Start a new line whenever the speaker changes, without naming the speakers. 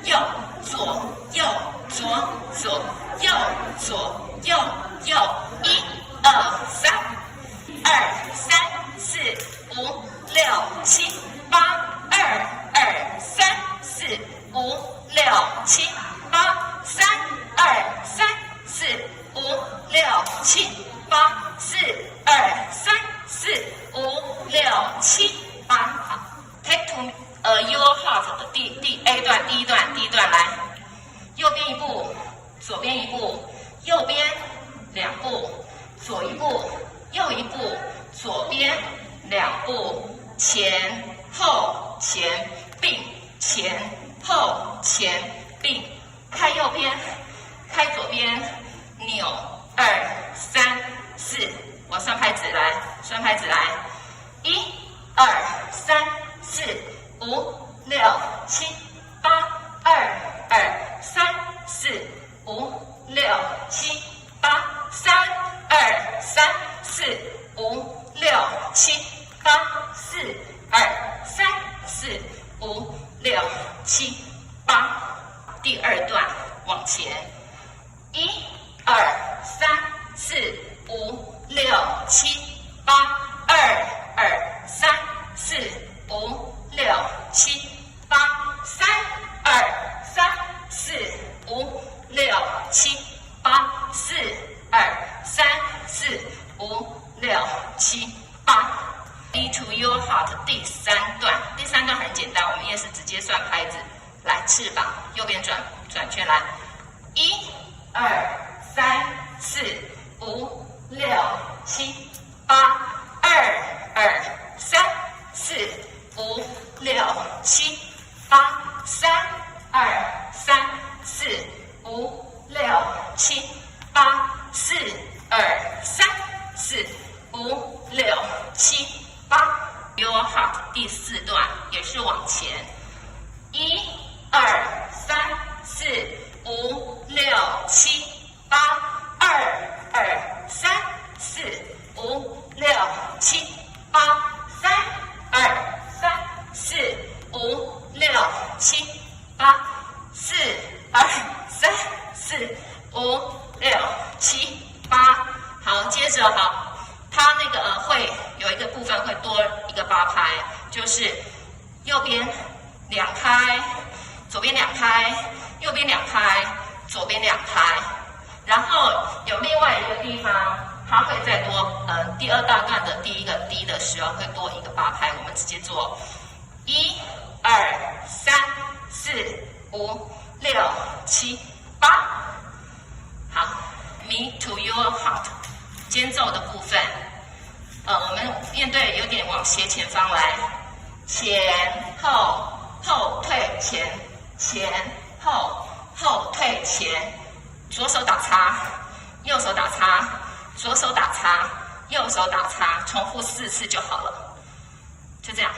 右，左右左左右左右右，1、2、3，2、3、4、5、6、7、8，2、2、3、4、5、6、7、8，3、2、3、4、5、6、7、8，4、2、3、4、5、6、7、8。好 ，Take to your heart 的第一段来，右边一步，左边一步，右边2步，左一步，右一步，左边2步，前后前并，前后前并，开右边，开左边，扭2、3、4，我算拍子来，1、2、3、4、5、6、7、8，2、2、3、4、5、6、7、8，3、2、3、4、5、6、7、8，4、2、3、4、5、6、7、8。第2段往前，1、2、3、4、5、6、7、8，2、2、3、4、5、6、7、8，3、2、3、4、5、6、7、8，4、2、3、4、5、6、7、8。Be to your heart 第3段很简单，我们也是直接算拍子。来，翅膀右边转圈来，1、2、3、4、5、6、7、8，2、2、3、4、5、6、7、8，3、2、3、4、5、6、7、8，4、2、3、4、5、6、7、8。Your heart 第4段也是往前，1、2、3、4、5、6、7、8，2、2、3、4、5、6、7、8，3、2、3、4、5、6、7、8，4、2、3、4、5、6、7、8。好，接着好，它那个会有一个部分会多一个8拍，就是右边2拍。左边2拍，右边2拍，左边2拍，然后有另外一个地方，它会再多，第2大段的第一个 D 的时候会多一个8拍，我们直接做1、2、3、4、5、6、7、8。好 ，Me to your heart， 间奏的部分，我们面对有点往斜前方来，前后后退前。前后后退前，左手打叉，右手打叉，左手打叉，右手打叉，重复4次就好了，就这样。